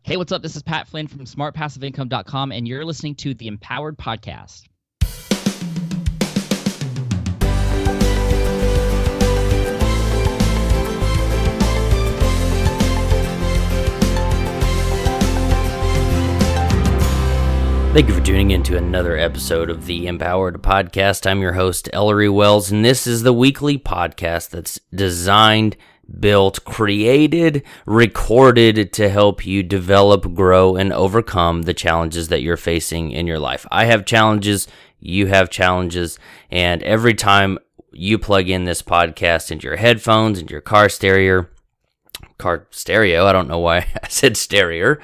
Hey, what's up? This is Pat Flynn from smartpassiveincome.com, and you're listening to the Empowered Podcast. Thank you for tuning in to another episode of the Empowered Podcast. I'm your host, Ellery Wells, and this is the weekly podcast that's designed, built, created, recorded to help you develop, grow, and overcome the challenges that you're facing in your life. I have challenges, you have challenges, and every time you plug in this podcast into your headphones, into your car stereo, I don't know why I said stereo,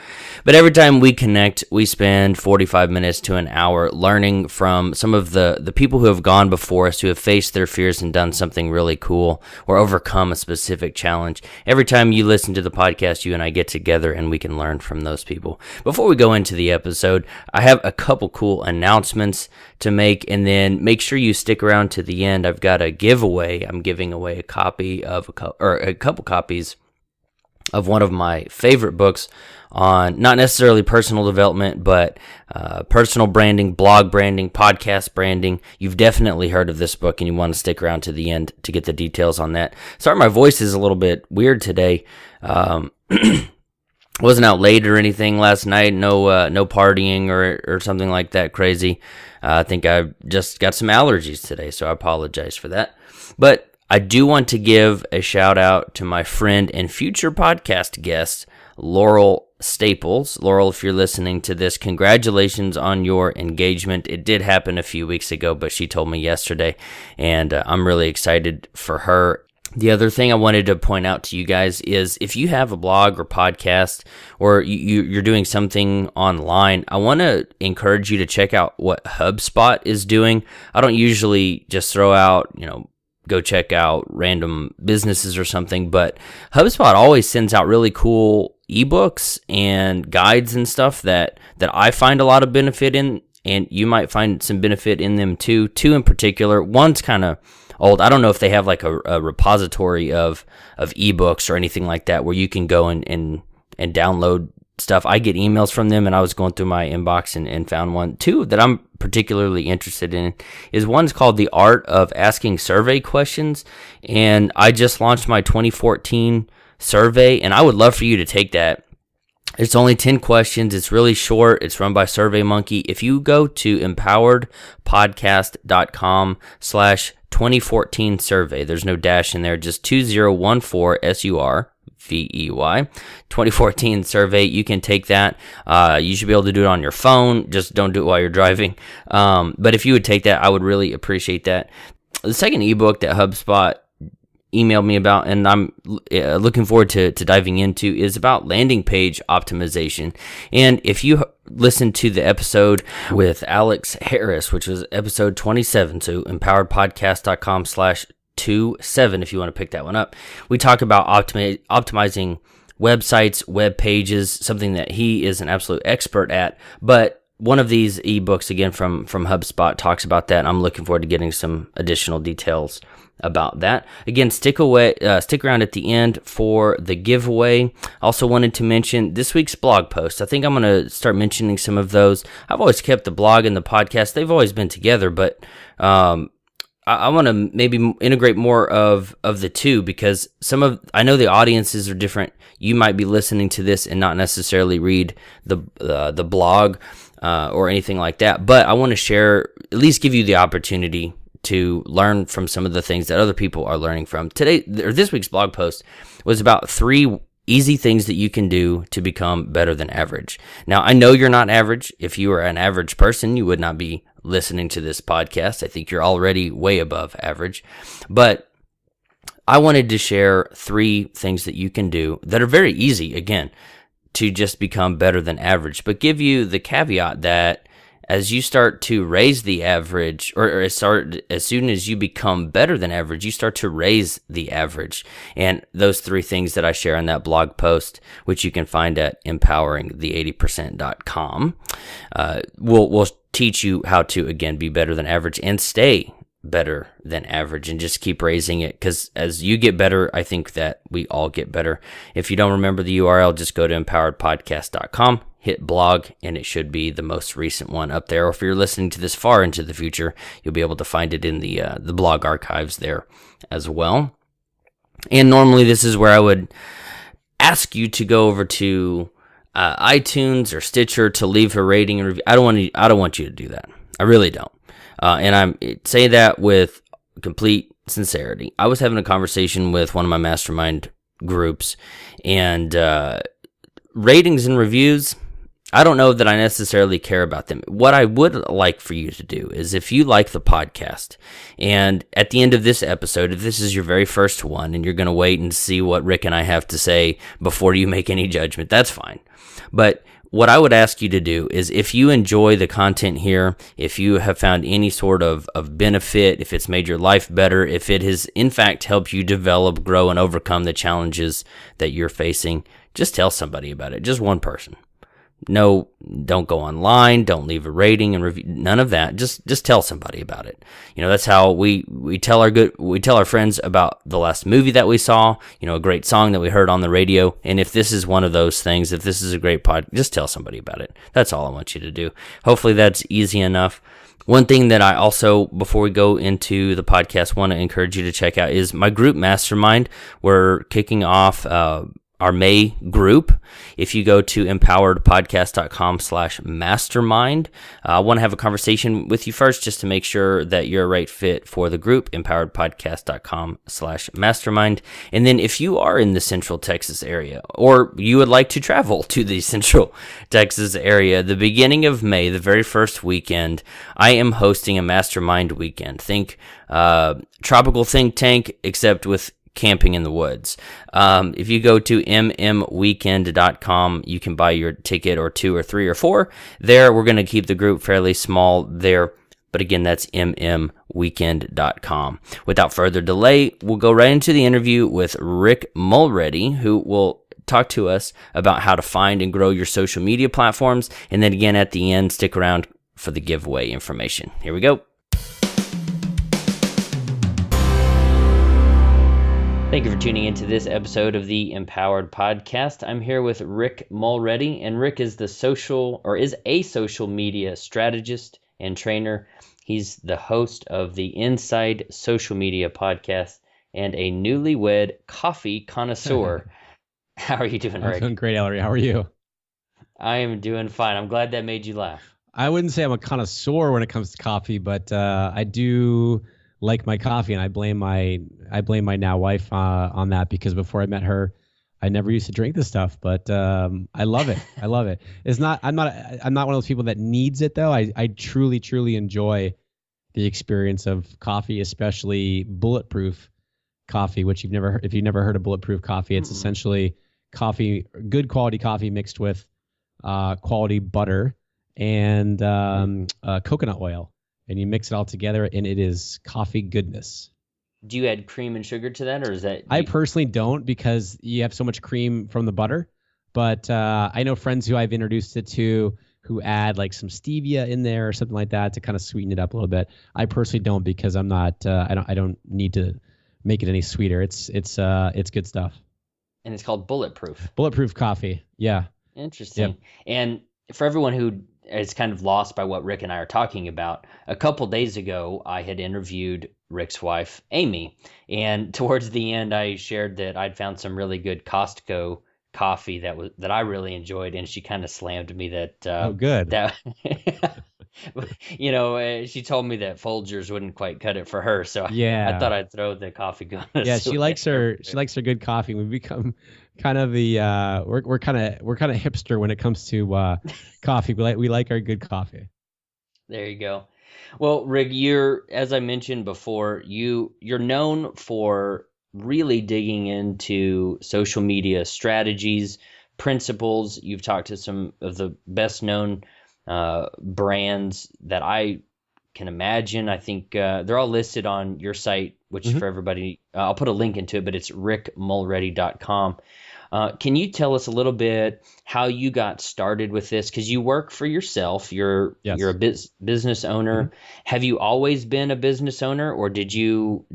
but every time we connect, we spend 45 minutes to an hour learning from some of the people who have gone before us, who have faced their fears and done something really cool or overcome a specific challenge. Every time you listen to the podcast, you and I get together and we can learn from those people. Before we go into the episode, I have a couple cool announcements to make, and then make sure you stick around to the end. I've got a giveaway. I'm giving away a couple copies of one of my favorite books on not necessarily personal development, but personal branding, blog branding, podcast branding. You've definitely heard of this book and you want to stick around to the end to get the details on that. Sorry, my voice is a little bit weird today. Wasn't out late or anything last night. No partying or something like that crazy. I think I just got some allergies today, so I apologize for that. But I do want to give a shout out to my friend and future podcast guest, Laurel Staples. Laurel, if you're listening to this, congratulations on your engagement. It did happen a few weeks ago, but she told me yesterday, and I'm really excited for her. The other thing I wanted to point out to you guys is if you have a blog or podcast, or you're doing something online, I want to encourage you to check out what HubSpot is doing. I don't usually just throw out, go check out random businesses or something, but HubSpot always sends out really cool ebooks and guides and stuff that I find a lot of benefit in, and you might find some benefit in them too. Two in particular. One's kind of old. I don't know if they have like a repository of ebooks or anything like that where you can go and download stuff. I get emails from them, and I was going through my inbox and found one. Two that I'm particularly interested in is one's called The Art of Asking Survey Questions, and I just launched my 2014 survey, and I would love for you to take that. It's only 10 questions. It's really short. It's run by SurveyMonkey. If you go to empoweredpodcast.com/2014 survey, there's no dash in there, just 2014 SURVEY 2014 survey. You can take that. You should be able to do it on your phone. Just don't do it while you're driving. But if you would take that, I would really appreciate that. The second ebook that HubSpot emailed me about, and I'm looking forward to diving into, is about landing page optimization. And if you listen to the episode with Alex Harris, which was episode 27, so empoweredpodcast.com/27 if you want to pick that one up, we talk about optimizing websites, web pages, something that he is an absolute expert at. But one of these ebooks, again, from HubSpot, talks about that, and I'm looking forward to getting some additional details about that. Again, stick around at the end for the giveaway. Also wanted to mention this week's blog post. I think I'm going to start mentioning some of those. I've always kept the blog and the podcast. They've always been together, but I want to maybe integrate more of the two, because I know the audiences are different. You might be listening to this and not necessarily read the blog or anything like that, but I want to share, at least give you the opportunity to learn from some of the things that other people are learning from. This week's blog post was about 3 easy things that you can do to become better than average. Now, I know you're not average. If you were an average person, you would not be listening to this podcast. I think you're already way above average. But I wanted to share 3 things that you can do that are very easy, again, to just become better than average, but give you the caveat that as you start to raise the average, or as soon as you become better than average, you start to raise the average. And those 3 things that I share in that blog post, which you can find at empoweringthe80%.com, will teach you how to, again, be better than average and stay better than average, and just keep raising it, because as you get better, I think that we all get better. If you don't remember the URL, just go to empoweredpodcast.com, hit blog, and it should be the most recent one up there. Or if you're listening to this far into the future, you'll be able to find it in the blog archives there as well. And normally this is where I would ask you to go over to iTunes or Stitcher to leave a rating and review. I don't want you to do that. I really don't. And I say that with complete sincerity. I was having a conversation with one of my mastermind groups, and ratings and reviews, I don't know that I necessarily care about them. What I would like for you to do is, if you like the podcast, and at the end of this episode, if this is your very first one and you're going to wait and see what Rick and I have to say before you make any judgment, that's fine. But what I would ask you to do is, if you enjoy the content here, if you have found any sort of benefit, if it's made your life better, if it has in fact helped you develop, grow, and overcome the challenges that you're facing, just tell somebody about it. Just one person. No, don't go online. Don't leave a rating and review. None of that. Just tell somebody about it. You know, that's how we tell our friends about the last movie that we saw. You know, a great song that we heard on the radio. And if this is one of those things, if this is a great pod, just tell somebody about it. That's all I want you to do. Hopefully that's easy enough. One thing that I also, before we go into the podcast, want to encourage you to check out is my group mastermind. We're kicking off our May group. If you go to empoweredpodcast.com/mastermind, I want to have a conversation with you first, just to make sure that you're a right fit for the group, empoweredpodcast.com/mastermind. And then if you are in the Central Texas area, or you would like to travel to the Central Texas area, the beginning of May, the very first weekend, I am hosting a mastermind weekend. Think tropical think tank, except with camping in the woods. If you go to mmweekend.com, you can buy your ticket, or 2 or 3 or 4 there. We're going to keep the group fairly small there, but again, that's mmweekend.com. Without further delay, we'll go right into the interview with Rick Mulready, who will talk to us about how to find and grow your social media platforms. And then again, at the end, stick around for the giveaway information. Here we go. Thank you for tuning into this episode of the Empowered Podcast. I'm here with Rick Mulready, and Rick is a social media strategist and trainer. He's the host of the Inside Social Media podcast and a newlywed coffee connoisseur. How are you doing, Rick? I'm doing great, Ellery. How are you? I am doing fine. I'm glad that made you laugh. I wouldn't say I'm a connoisseur when it comes to coffee, but I do like my coffee, and I blame my now wife on that, because before I met her, I never used to drink this stuff, but I love it. I love it. I'm not one of those people that needs it though. I truly enjoy the experience of coffee, especially bulletproof coffee, which if you've never heard of bulletproof coffee, it's essentially coffee, good quality coffee mixed with quality butter and coconut oil. And you mix it all together, and it is coffee goodness. Do you add cream and sugar to that, or is that? I personally don't, because you have so much cream from the butter. But I know friends who I've introduced it to who add like some stevia in there or something like that to kind of sweeten it up a little bit. I personally don't, because I'm not. I don't need to make it any sweeter. It's good stuff. And it's called Bulletproof. Bulletproof coffee. Yeah. Interesting. Yep. And for everyone who is kind of lost by what Rick and I are talking about, a couple days ago, I had interviewed Rick's wife, Amy. And towards the end, I shared that I'd found some really good Costco coffee that I really enjoyed. And she kind of slammed me that, oh, good. That, she told me that Folgers wouldn't quite cut it for her. So yeah. I thought I'd throw the coffee gun. Yeah, she likes her good coffee. We've become kind of the we're kind of hipster when it comes to coffee. We like our good coffee. There you go. Well, Rick, as I mentioned before, you're known for really digging into social media strategies, principles. You've talked to some of the best known brands that I can imagine. I think they're all listed on your site, which for everybody, I'll put a link into it, but it's rickmulready.com. Can you tell us a little bit how you got started with this? Because you work for yourself. You're Yes. a business owner. Mhm. Have you always been a business owner, or did you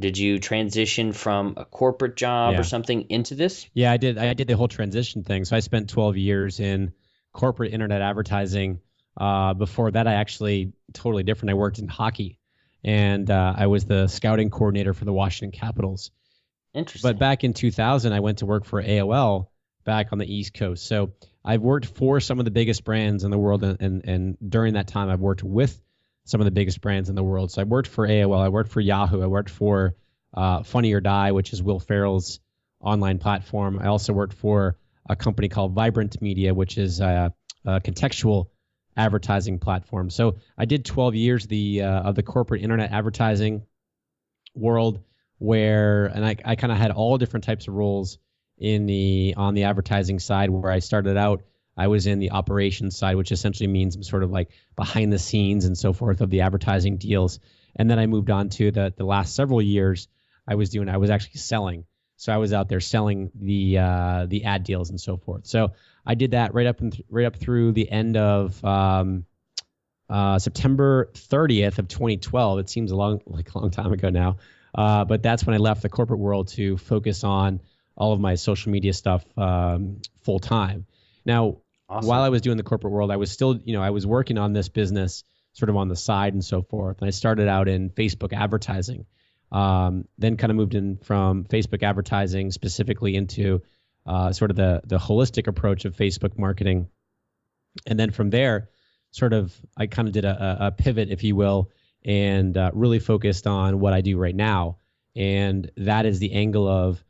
transition from a corporate job or Yeah. something into this? Yeah, I did. I did the whole transition thing. So I spent 12 years in corporate internet advertising. Before that, I actually totally different. I worked in hockey, and I was the scouting coordinator for the Washington Capitals. But Interesting. back in 2000, I went to work for AOL back on the East Coast. So I've worked for some of the biggest brands in the world, and during that time, I've worked with some of the biggest brands in the world. So I worked for AOL, I worked for Yahoo, I worked for Funny or Die, which is Will Ferrell's online platform. I also worked for a company called Vibrant Media, which is a contextual advertising platform. So I did 12 years of the corporate internet advertising world where, and I kind of had all different types of roles on the advertising side. Where I started out, I was in the operations side, which essentially means I'm sort of like behind the scenes and so forth of the advertising deals. And then I moved on to the last several years. I was actually selling. So I was out there selling the ad deals and so forth. So I did that right up through the end of September 30th of 2012. It seems a long time ago now, but that's when I left the corporate world to focus on all of my social media stuff full time. Now, Awesome. while I was doing the corporate world, I was still, I was working on this business sort of on the side and so forth. And I started out in Facebook advertising, then kind of moved in from Facebook advertising specifically into sort of the holistic approach of Facebook marketing. And then from there, sort of, I kind of did a pivot, if you will, and really focused on what I do right now. And that is the angle of,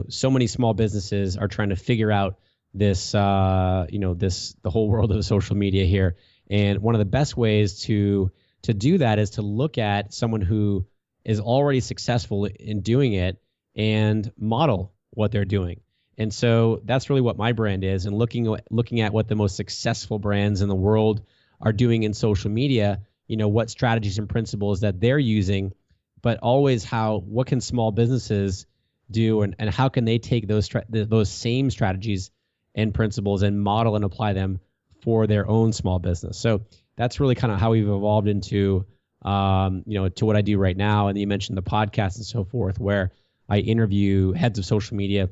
so many small businesses are trying to figure out this, the whole world of social media here. And one of the best ways to do that is to look at someone who is already successful in doing it and model what they're doing. And so that's really what my brand is. And looking at what the most successful brands in the world are doing in social media, what strategies and principles that they're using, but always what can small businesses do, and how can they take those same strategies and principles and model and apply them for their own small business. So that's really kind of how we've evolved into, to what I do right now. And you mentioned the podcast and so forth, where I interview heads of social media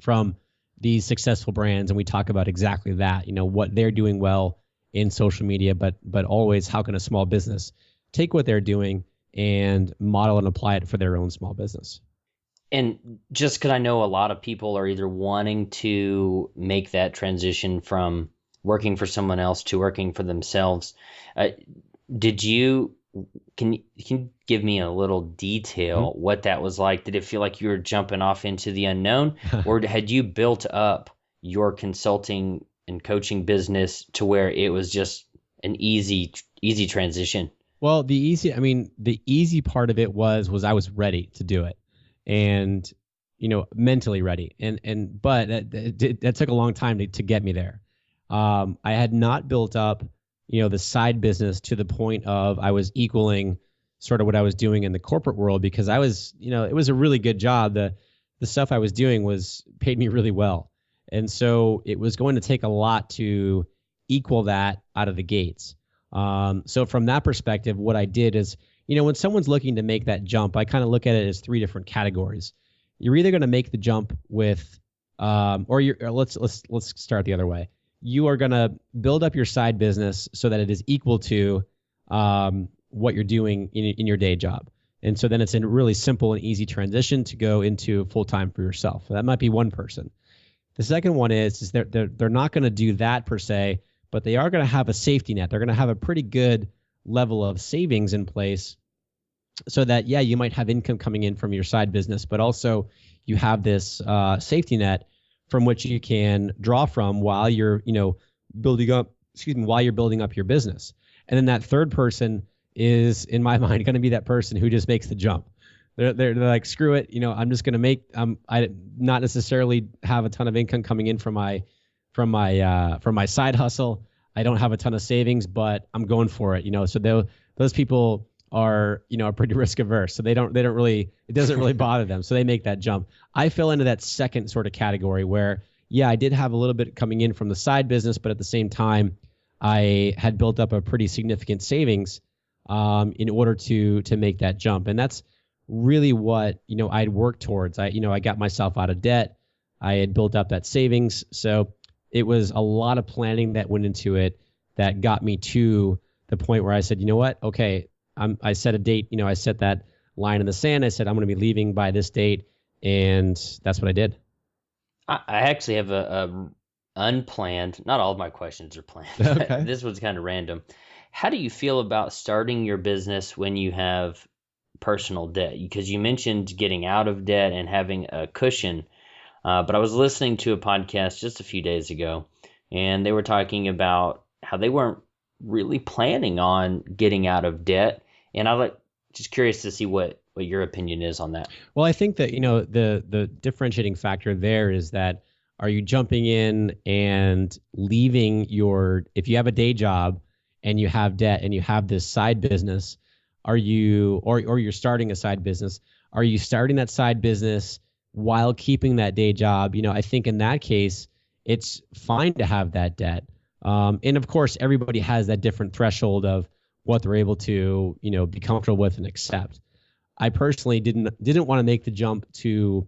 from these successful brands, and we talk about exactly that, what they're doing well in social media, but always how can a small business take what they're doing and model and apply it for their own small business. And just because I know a lot of people are either wanting to make that transition from working for someone else to working for themselves, can you give me a little detail what that was like? Did it feel like you were jumping off into the unknown, or had you built up your consulting and coaching business to where it was just an easy transition? Well, the easy part of it was I was ready to do it, and mentally ready, but that took a long time to get me there. I had not built up the side business to the point of I was equaling sort of what I was doing in the corporate world, because I was, it was a really good job. The stuff I was doing paid me really well. And so it was going to take a lot to equal that out of the gates. So from that perspective, what I did is, when someone's looking to make that jump, I kind of look at it as three different categories. You're either going to make the jump with, let's start the other way. You are going to build up your side business so that it is equal to what you're doing in your day job. And so then it's a really simple and easy transition to go into full-time for yourself. So that might be one person. The second one is they're not going to do that per se, but they are going to have a safety net. They're going to have a pretty good level of savings in place so that, yeah, you might have income coming in from your side business, but also you have this safety net from which you can draw from while you're, building up your business. And then that third person is, in my mind, going to be that person who just makes the jump. They're like, screw it, I'm just going to make, I not necessarily have a ton of income coming in from my side hustle. I don't have a ton of savings, but I'm going for it, So those people are, are pretty risk averse. So they don't really, it doesn't really bother them. So they make that jump. I fell into that second sort of category where, yeah, I did have a little bit coming in from the side business, but at the same time, I had built up a pretty significant savings in order to make that jump. And that's really what, I'd worked towards. I got myself out of debt. I had built up that savings. So it was a lot of planning that went into it that got me to the point where I said, you know what? Okay, I set a date. I set that line in the sand. I said, I'm going to be leaving by this date. And that's what I did. I actually have a unplanned, not all of my questions are planned. Okay. This one's kind of random. How do you feel about starting your business when you have personal debt? Because you mentioned getting out of debt and having a cushion. But I was listening to a podcast just a few days ago, and they were talking about how they weren't really planning on getting out of debt. And I was just curious to see what your opinion is on that. Well, I think that, the differentiating factor there is that, are you jumping in and leaving if you have a day job and you have debt and you have this side business, or you're starting a side business, are you starting that side business while keeping that day job? I think in that case, it's fine to have that debt. And of course, everybody has that different threshold of what they're able to, be comfortable with and accept. I personally didn't want to make the jump to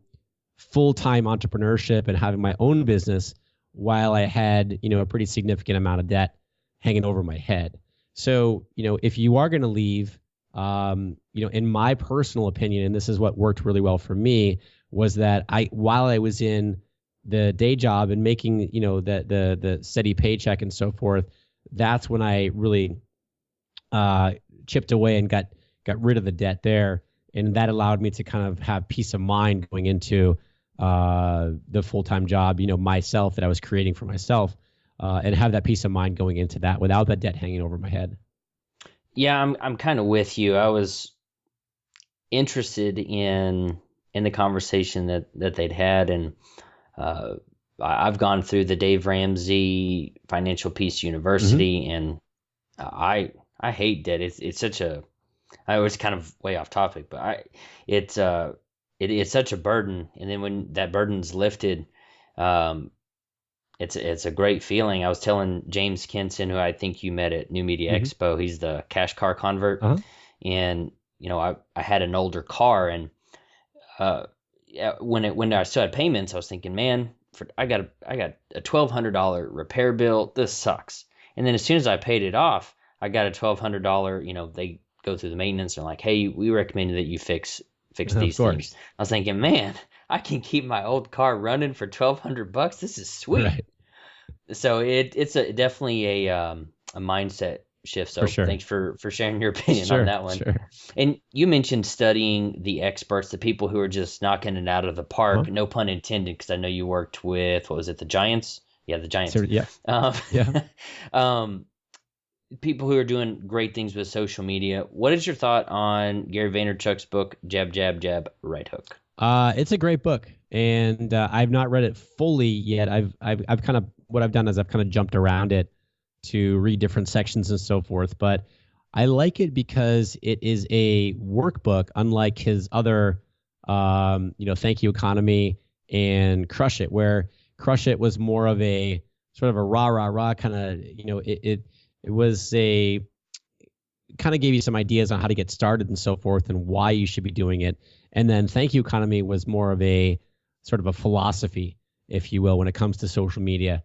full-time entrepreneurship and having my own business while I had, a pretty significant amount of debt hanging over my head. So, if you are going to leave, in my personal opinion, and this is what worked really well for me, was that while I was in the day job and making, the steady paycheck and so forth, that's when I really chipped away and got rid of the debt there. And that allowed me to kind of have peace of mind going into the full-time job, myself, that I was creating for myself, and have that peace of mind going into that without that debt hanging over my head. Yeah, I'm kind of with you. I was interested in the conversation that they'd had, and I've gone through the Dave Ramsey Financial Peace University, and I hate debt. It's such a, I was kind of way off topic, but it's such a burden. And then when that burden's lifted, it's a great feeling. I was telling James Kinson, who I think you met at New Media Expo, he's the cash car convert, and I had an older car, and when I still had payments, I was thinking, man, I got a $1,200 repair bill. This sucks. And then as soon as I paid it off, I got a $1,200. They go through the maintenance and like, hey, we recommend that you fix these things. I was thinking, man, I can keep my old car running for $1,200. This is sweet. Right. So it's definitely a mindset shift. So thanks for sharing your opinion on that one. Sure. And you mentioned studying the experts, the people who are just knocking it out of the park. No pun intended, because I know you worked with, what was it, the Giants? Yeah, the Giants. People who are doing great things with social media. What is your thought on Gary Vaynerchuk's book, Jab, Jab, Jab, Right Hook? It's a great book, and I've not read it fully yet. I've kind of, what I've done is I've kind of jumped around it to read different sections and so forth. But I like it because it is a workbook, unlike his other, Thank You Economy and Crush It, where Crush It was more of a sort of a rah kind of, it was a kind of gave you some ideas on how to get started and so forth and why you should be doing it. And then Thank You Economy was more of a sort of a philosophy, if you will, when it comes to social media.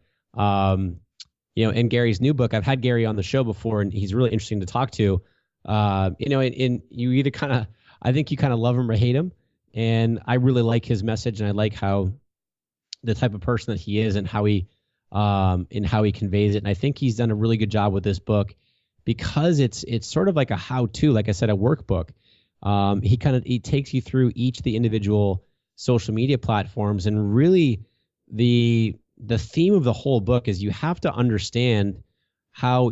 In Gary's new book, I've had Gary on the show before, and he's really interesting to talk to. And you either kind of, I think you kind of love him or hate him. And I really like his message, and I like how the type of person that he is and how he conveys it. And I think he's done a really good job with this book because it's sort of like a how-to, like I said, a workbook. He takes you through each of the individual social media platforms, and really the theme of the whole book is you have to understand how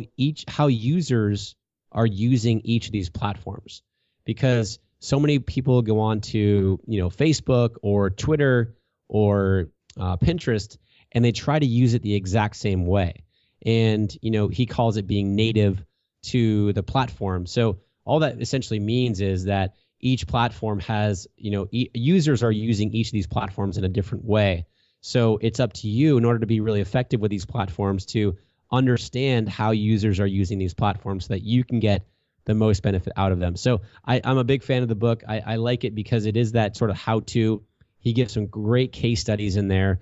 users are using each of these platforms, because so many people go on to Facebook or Twitter or Pinterest, and they try to use it the exact same way. And he calls it being native to the platform. So all that essentially means is that each platform has, users are using each of these platforms in a different way. So it's up to you, in order to be really effective with these platforms, to understand how users are using these platforms so that you can get the most benefit out of them. So I'm a big fan of the book. I like it because it is that sort of how-to. He gives some great case studies in there,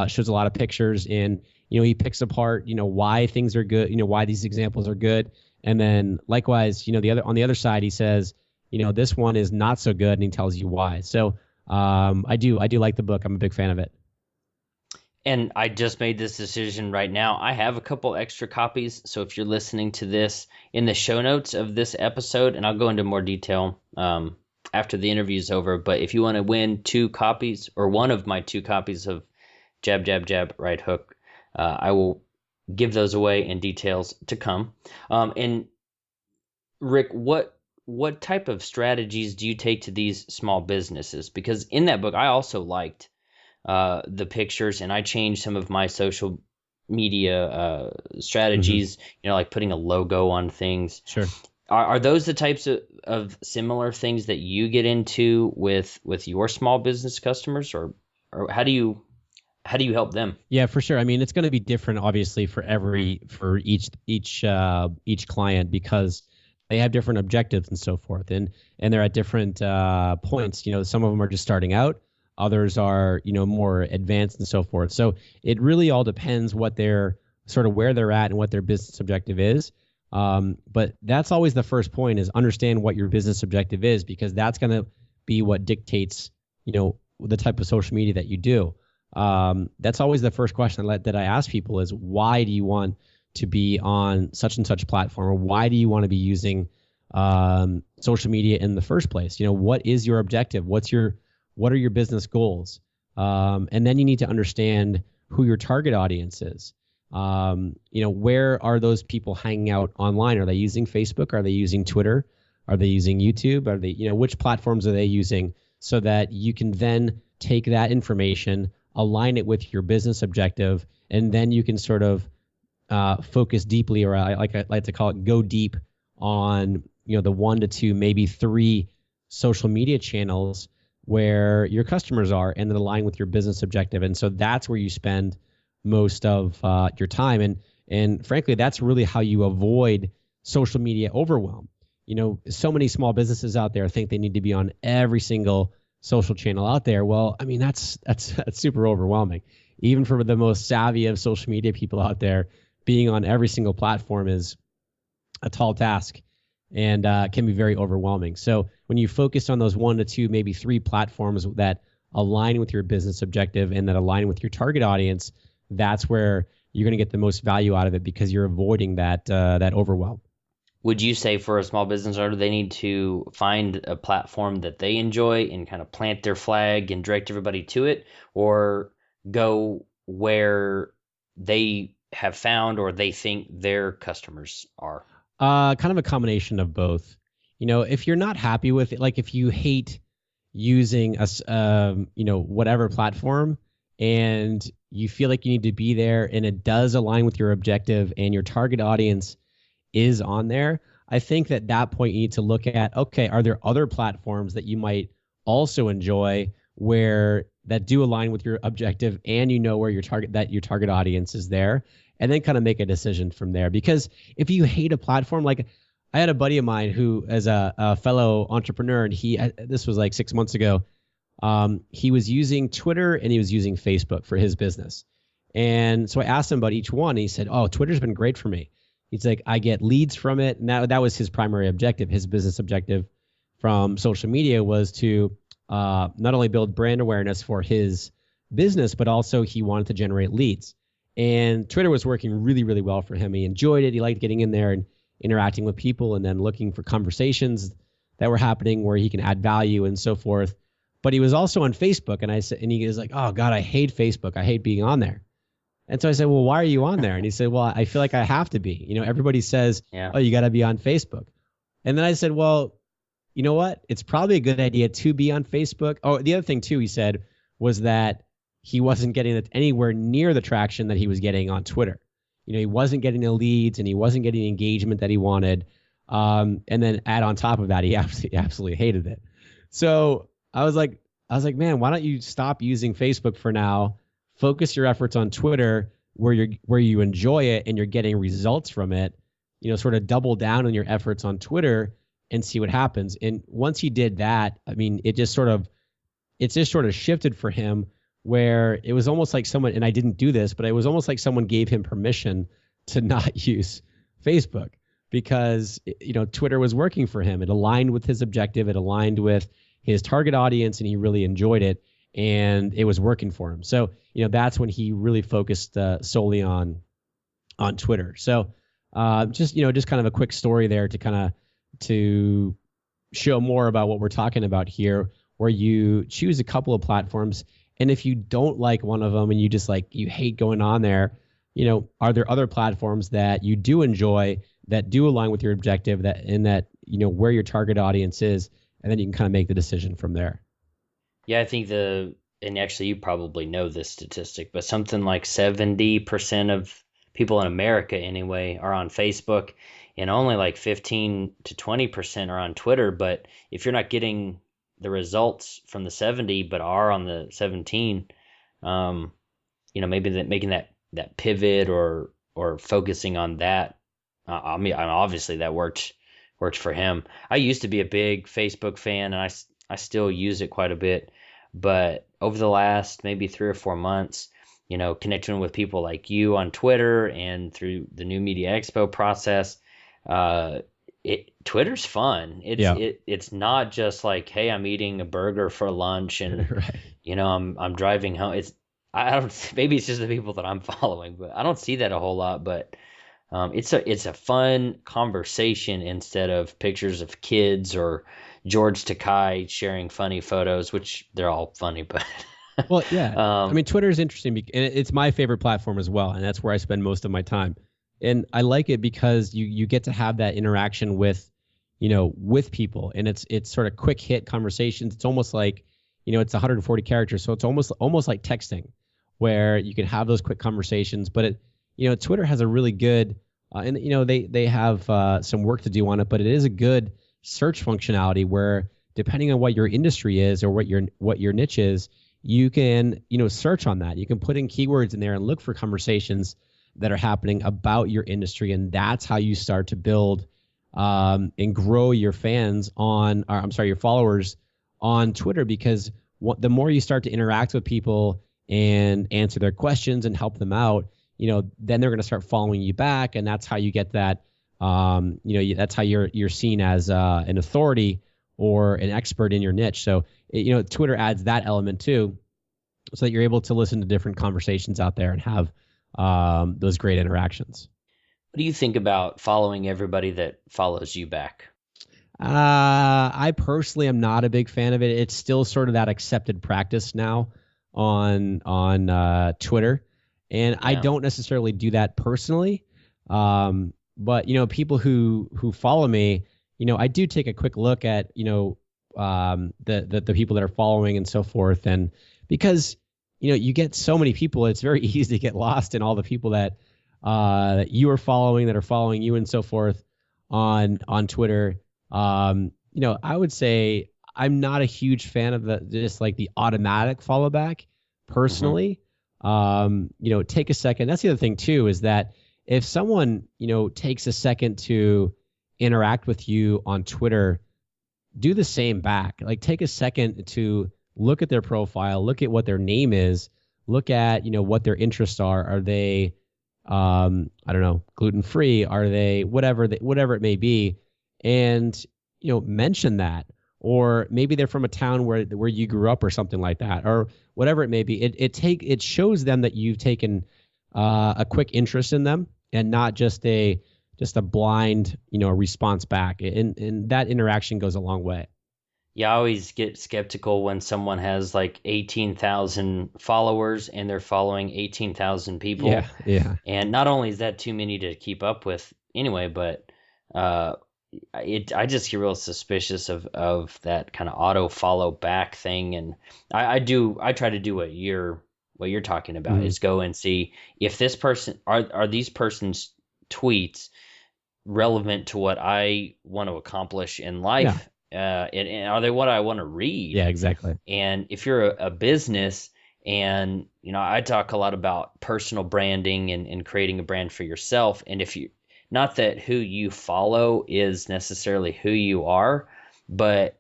shows a lot of pictures, and he picks apart why things are good, why these examples are good, and then likewise, on the other side, he says, this one is not so good, and he tells you why. So I do like the book. I'm a big fan of it. And I just made this decision right now. I have a couple extra copies. So if you're listening to this, in the show notes of this episode, and I'll go into more detail after the interview is over, but if you want to win 2 copies, or one of my 2 copies of Jab, Jab, Jab, Right Hook, I will give those away in details to come. And Rick, what type of strategies do you take to these small businesses? Because in that book, I also liked the pictures, and I changed some of my social media strategies, like putting a logo on things. Sure. Are those the types of similar things that you get into with your small business customers, or how do you help them? Yeah, for sure. I mean, it's going to be different, obviously, for each client, because they have different objectives and so forth, and they're at different points. Some of them are just starting out. Others are, more advanced and so forth. So it really all depends what they're sort of where they're at and what their business objective is. But that's always the first point, is understand what your business objective is, because that's going to be what dictates, the type of social media that you do. That's always the first question that I ask people is, why do you want to be on such and such platform? Or why do you want to be using social media in the first place? What is your objective? What are your business goals? And then you need to understand who your target audience is. Where are those people hanging out online? Are they using Facebook? Are they using Twitter? Are they using YouTube? Are they, which platforms are they using? So that you can then take that information, align it with your business objective, and then you can sort of focus deeply, or I like to call it, go deep on, the 1 to 2, maybe 3 social media channels where your customers are, and then align with your business objective. And so that's where you spend most of your time. And frankly, that's really how you avoid social media overwhelm. So many small businesses out there think they need to be on every single social channel out there. Well, I mean, that's super overwhelming. Even for the most savvy of social media people out there, being on every single platform is a tall task, and can be very overwhelming. So when you focus on those 1 to 2, maybe 3 platforms that align with your business objective and that align with your target audience, that's where you're going to get the most value out of it, because you're avoiding that overwhelm. Would you say for a small business owner, they need to find a platform that they enjoy and kind of plant their flag and direct everybody to it, or go where they have found or they think their customers are? Kind of a combination of both. If you're not happy with it, like if you hate using whatever platform, and you feel like you need to be there, and it does align with your objective, and your target audience is on there, I think at that point you need to look at, okay, are there other platforms that you might also enjoy that do align with your objective, and where your target audience is there, and then kind of make a decision from there. Because if you hate a platform, like I had a buddy of mine who, as a fellow entrepreneur, and this was like 6 months ago, he was using Twitter and he was using Facebook for his business. And so I asked him about each one, and he said, oh, Twitter's been great for me. He's like, I get leads from it. And that was his primary objective. His business objective from social media was to not only build brand awareness for his business, but also he wanted to generate leads. And Twitter was working really, really well for him. He enjoyed it. He liked getting in there and interacting with people, and then looking for conversations that were happening where he can add value and so forth. But he was also on Facebook, and he was like, oh God, I hate Facebook. I hate being on there. And so I said, well, why are you on there? And he said, well, I feel like I have to be. Everybody says, oh, you got to be on Facebook. And then I said, well, you know what? It's probably a good idea to be on Facebook. Oh, the other thing too, he said, was that he wasn't getting anywhere near the traction that he was getting on Twitter. He wasn't getting the leads, and he wasn't getting the engagement that he wanted. And then add on top of that, he absolutely hated it. So I was like, man, why don't you stop using Facebook for now? Focus your efforts on Twitter where you enjoy it and you're getting results from it. Sort of double down on your efforts on Twitter and see what happens. And once he did that, I mean, it just sort of shifted for him where it was almost like someone, and I didn't do this, but it was almost like someone gave him permission to not use Facebook because, Twitter was working for him. It aligned with his objective. It aligned with his target audience, and he really enjoyed it, and it was working for him. So, that's when he really focused solely on Twitter. So, just kind of a quick story there to show more about what we're talking about here, where you choose a couple of platforms, and if you don't like one of them and you hate going on there, are there other platforms that you do enjoy that do align with your objective that where your target audience is, and then you can kind of make the decision from there. Yeah, I think and actually you probably know this statistic, but something like 70% of people in America anyway are on Facebook, and only like 15 to 20% are on Twitter. But if you're not getting the results from the 70 but are on the 17, maybe making that pivot or focusing on that. I mean, obviously that worked for him. I used to be a big Facebook fan, and I still use it quite a bit, but over the last maybe 3 or 4 months, connecting with people like you on Twitter and through the New Media Expo process, Twitter's fun. It's not just like, hey, I'm eating a burger for lunch and Right. I'm driving home. I don't, maybe it's just the people that I'm following, but I don't see that a whole lot. But it's a fun conversation instead of pictures of kids or George Takei sharing funny photos, which they're all funny, but Well, yeah. I mean, Twitter is interesting, and it's my favorite platform as well, and that's where I spend most of my time. And I like it because you get to have that interaction with people, and it's sort of quick hit conversations. It's almost like it's 140 characters, so it's almost like texting, where you can have those quick conversations. But Twitter has a really good, and they have some work to do on it, but it is a good search functionality where depending on what your industry is or what your niche is, you can search on that. You can put in keywords in there and look for conversations that are happening about your industry, and that's how you start to build and grow your your followers on Twitter. Because the more you start to interact with people and answer their questions and help them out, then they're going to start following you back, and that's how you get that. That's how you're seen as an authority or an expert in your niche. So Twitter adds that element too, so that you're able to listen to different conversations out there and have those great interactions. What do you think about following everybody that follows you back? I personally am not a big fan of it. It's still sort of that accepted practice now on Twitter, and I don't necessarily do that personally. But people who follow me, I do take a quick look at the people that are following and so forth, and because you get so many people, it's very easy to get lost in all the people that you are following that are following you and so forth on Twitter. I would say I'm not a huge fan of the automatic follow back personally. Take a second. That's the other thing too, is that if someone, takes a second to interact with you on Twitter, do the same back. Like, take a second to look at their profile, look at what their name is, look at, what their interests are. Are they, I don't know, gluten-free? Are they whatever it may be? And, mention that. Or maybe they're from a town where you grew up or something like that, or whatever it may be. It shows them that you've taken a quick interest in them, and not just a blind, response back. And that interaction goes a long way. Yeah, I always get skeptical when someone has like 18,000 followers and they're following 18,000 people. Yeah. And not only is that too many to keep up with anyway, but I just get real suspicious of that kind of auto follow back thing. And I try to do what you're talking about, is go and see if this person are these person's tweets relevant to what I want to accomplish in Yeah. life? And are they what I want to read? Yeah, exactly. And if you're a business, and I talk a lot about personal branding and creating a brand for yourself. And if you, not that who you follow is necessarily who you are, but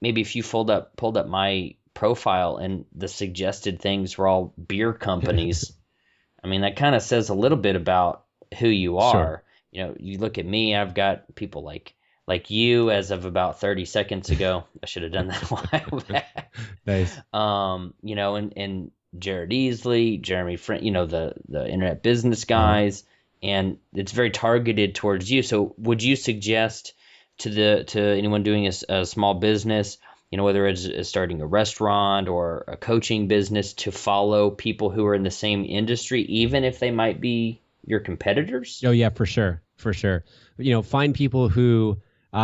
maybe if you pulled up my profile and the suggested things were all beer companies, I mean, that kind of says a little bit about who you Sure. are. You look at me, I've got people like you as of about 30 seconds ago. I should have done that a while back. Nice. And Jared Easley, Jeremy Friend, the internet business Uh-huh. guys, and it's very targeted towards you. So would you suggest to anyone doing a small business, whether it's starting a restaurant or a coaching business, to follow people who are in the same industry, even if they might be your competitors? Oh yeah, for sure, for sure. Find people who,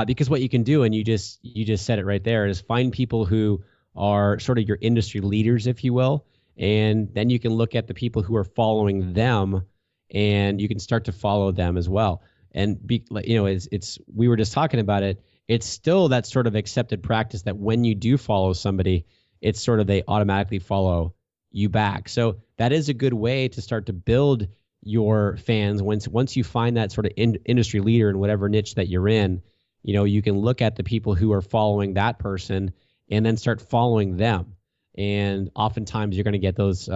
because what you can do, and you just said it right there, is find people who are sort of your industry leaders, if you will, and then you can look at the people who are following them, and you can start to follow them as well. And it's we were just talking about it. It's still that sort of accepted practice that when you do follow somebody, it's sort of they automatically follow you back. So that is a good way to start to build your fans. Once you find that sort of industry leader in whatever niche that you're in, you can look at the people who are following that person and then start following them. And oftentimes you're going to get those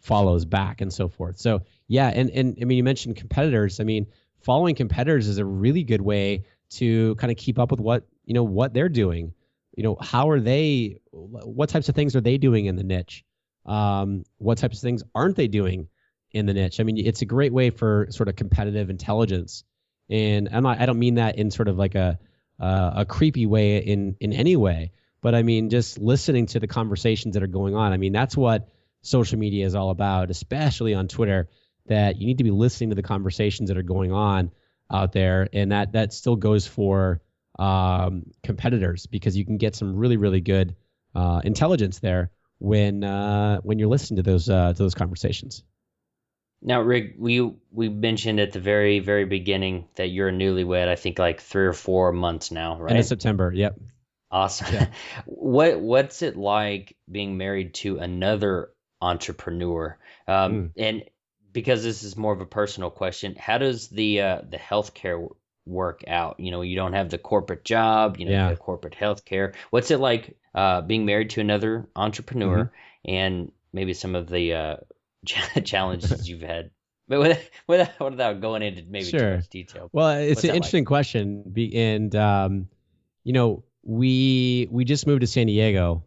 follows back and so forth. So yeah, and I mean, you mentioned competitors. I mean, following competitors is a really good way to kind of keep up with what they're doing. How are they? What types of things are they doing in the niche? What types of things aren't they doing in the niche? I mean, it's a great way for sort of competitive intelligence, and I don't mean that in sort of like a creepy way in any way, but I mean just listening to the conversations that are going on. I mean, that's what social media is all about, especially on Twitter. That you need to be listening to the conversations that are going on out there, and that still goes for competitors, because you can get some really really good intelligence there when you're listening to those conversations. Now, Rick, we mentioned at the very, very beginning that you're a newlywed, I think like 3 or 4 months now, End of right? September. Yep. Awesome. Yeah. What's it like being married to another entrepreneur? Mm. And because this is more of a personal question, how does the healthcare work out? You don't have the corporate job, Yeah. the corporate healthcare. What's it like being married to another Hmm. entrepreneur, and maybe some of the challenges you've had, but without going into maybe too Sure. much detail? Well, it's What's an that like? interesting question, and we just moved to San Diego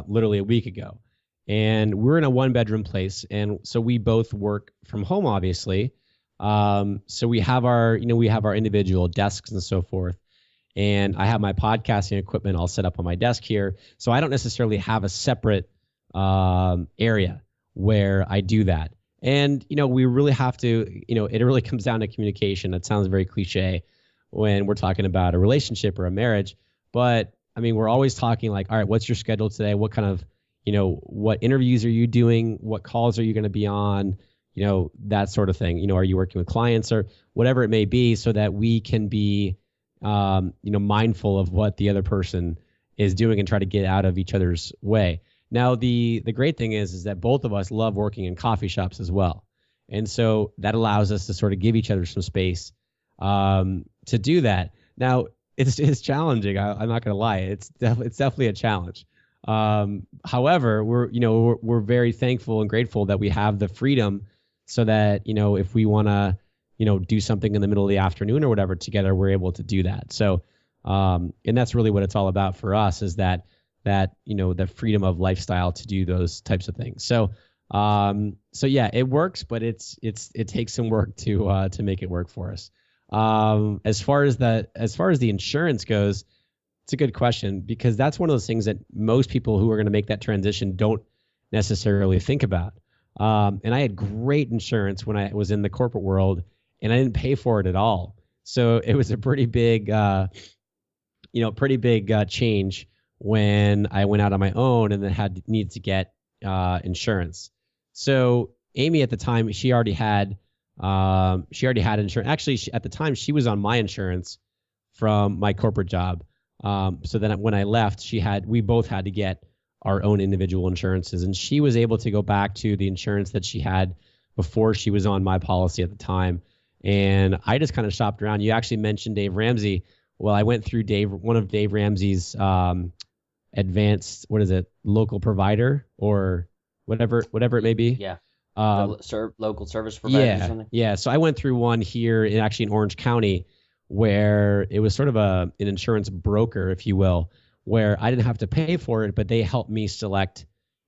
literally a week ago, and we're in a one-bedroom place, and so we both work from home, obviously. So we have our individual desks and so forth, and I have my podcasting equipment all set up on my desk here, so I don't necessarily have a separate area where I do that. And we really have to, it really comes down to communication. That sounds very cliche when we're talking about a relationship or a marriage, but I mean, we're always talking like, all right, what's your schedule today? What kind of, what interviews are you doing? What calls are you going to be on? That sort of thing. Are you working with clients or whatever it may be, so that we can be, mindful of what the other person is doing and try to get out of each other's way. Now, the great thing is that both of us love working in coffee shops as well, and so that allows us to sort of give each other some space to do that. Now, it's challenging. I'm not going to lie. It's definitely a challenge. However, we're very thankful and grateful that we have the freedom, so that if we want to do something in the middle of the afternoon or whatever together, we're able to do that. So and that's really what it's all about for us, is that the freedom of lifestyle to do those types of things. So yeah, it works, but it takes some work to make it work for us. As far as the insurance goes, it's a good question, because that's one of those things that most people who are going to make that transition don't necessarily think about. And I had great insurance when I was in the corporate world, and I didn't pay for it at all. So it was a pretty big change when I went out on my own and then needed to get insurance. So Amy at the time, she already had She already had insurance. Actually, at the time, she was on my insurance from my corporate job. So then when I left, we both had to get our own individual insurances, and she was able to go back to the insurance that she had before she was on my policy at the time. And I just kind of shopped around. You actually mentioned Dave Ramsey. Well, I went through one of Dave Ramsey's advanced, local provider or whatever it may be. Yeah. Local service provider or something? Yeah. So I went through one here in Orange County where it was sort of an insurance broker, if you will, where I didn't have to pay for it, but they helped me select,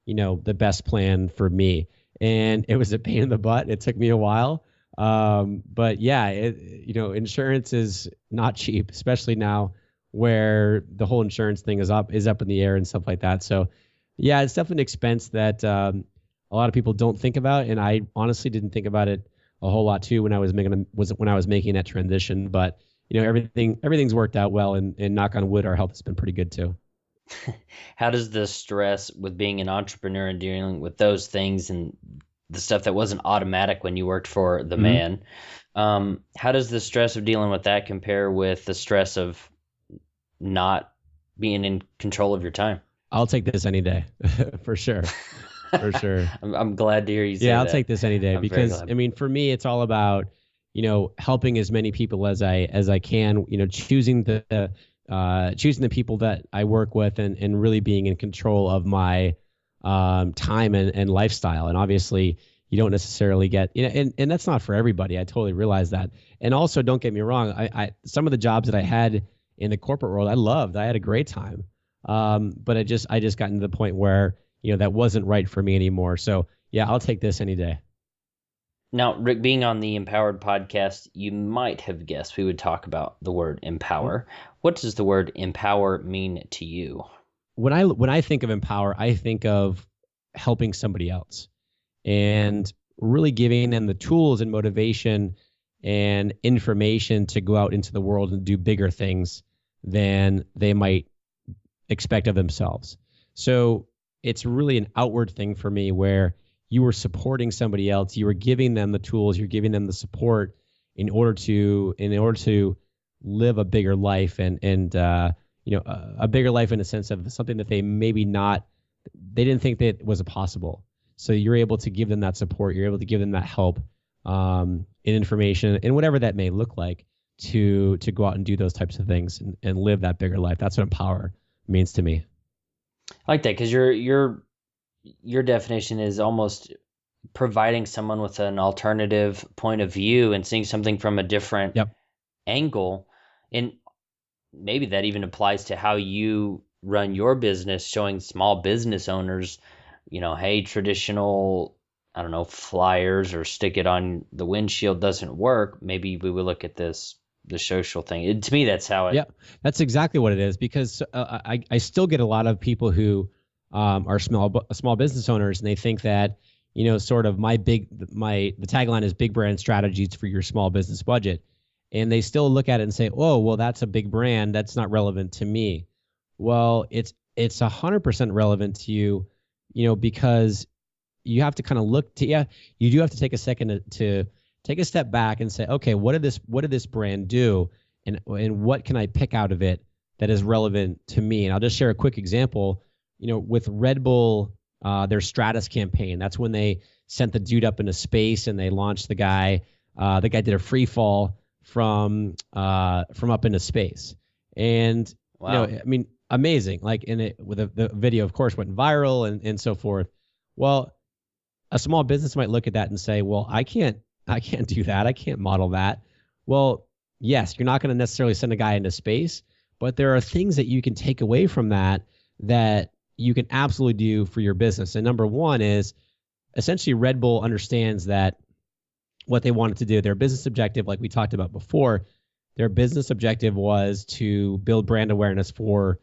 the best plan for me. And it was a pain in the butt. It took me a while. But yeah, insurance is not cheap, especially now where the whole insurance thing is up in the air and stuff like that. So yeah, it's definitely an expense that a lot of people don't think about, and I honestly didn't think about it a whole lot too when I was making that transition. But everything's worked out well, and knock on wood, our health has been pretty good too. How does the stress with being an entrepreneur and dealing with those things and the stuff that wasn't automatic when you worked for the man, how does the stress of dealing with that compare with the stress of not being in control of your time? I'll take this any day, for sure. For sure. I'm glad to hear you say that. Yeah, I'll take this any day because for me, it's all about, helping as many people as I can, choosing the people that I work with and really being in control of my time and lifestyle. And obviously you don't necessarily get, and that's not for everybody. I totally realize that. And also, don't get me wrong. I some of the jobs that I had in the corporate world, I loved. I had a great time. But I just got to the point where, that wasn't right for me anymore. So yeah, I'll take this any day. Now, Rick, being on the Empowered podcast, you might have guessed we would talk about the word empower. What does the word empower mean to you? When I think of empower, I think of helping somebody else and really giving them the tools and motivation and information to go out into the world and do bigger things than they might expect of themselves. So it's really an outward thing for me where you were supporting somebody else, you were giving them the tools, you're giving them the support in order to live a bigger life and a bigger life in a sense of something that they they didn't think that was possible. So you're able to give them that support, you're able to give them that help, in information and whatever that may look like to go out and do those types of things and live that bigger life. That's what empower means to me. I like that because your definition is almost providing someone with an alternative point of view and seeing something from a different angle. And maybe that even applies to how you run your business, showing small business owners, hey, traditional, I don't know, flyers or stick it on the windshield doesn't work. Maybe we would look at the social thing. To me, that's how it. Yeah, that's exactly what it is. Because I still get a lot of people who are small business owners, and they think that sort of the tagline is big brand strategies for your small business budget, and they still look at it and say, oh, well, that's a big brand, that's not relevant to me. Well, it's 100% relevant to you, because you have to kind of you do have to take a second to take a step back and say, okay, what did this brand do, and what can I pick out of it that is relevant to me? And I'll just share a quick example. With Red Bull, their Stratus campaign, that's when they sent the dude up into space and they launched the guy. The guy did a free fall from up into space, and wow. Amazing. Like the video, of course, went viral and so forth. Well, a small business might look at that and say, well, I can't do that. I can't model that. Well, yes, you're not going to necessarily send a guy into space, but there are things that you can take away from that you can absolutely do for your business. And number one is essentially Red Bull understands that what they wanted to do, their business objective, like we talked about before, their business objective was to build brand awareness for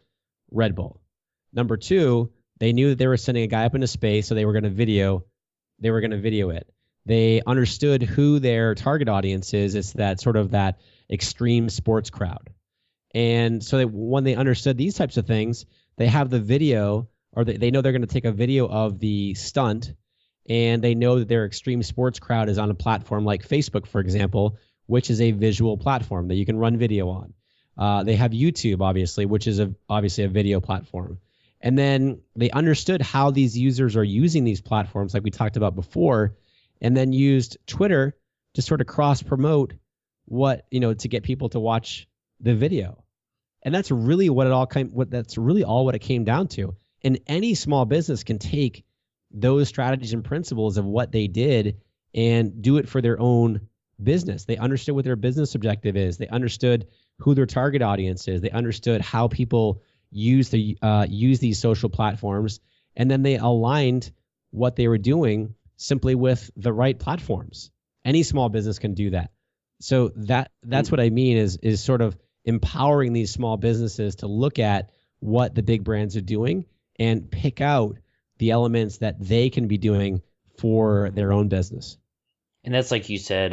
Red Bull. Number two, they knew that they were sending a guy up into space, so they were going to video it. They understood who their target audience is. It's that sort of that extreme sports crowd. And so when they understood these types of things, they have the video, or they know they're going to take a video of the stunt and they know that their extreme sports crowd is on a platform like Facebook, for example, which is a visual platform that you can run video on. They have YouTube, obviously, which is obviously a video platform. And then they understood how these users are using these platforms, like we talked about before, and then used Twitter to sort of cross promote to get people to watch the video. And that's really what it came down to. And any small business can take those strategies and principles of what they did and do it for their own business. They understood what their business objective is. They understood who their target audience is. They understood how people use these social platforms, and then they aligned what they were doing simply with the right platforms. Any small business can do that. So that's what I mean is sort of empowering these small businesses to look at what the big brands are doing and pick out the elements that they can be doing for their own business. And that's like you said,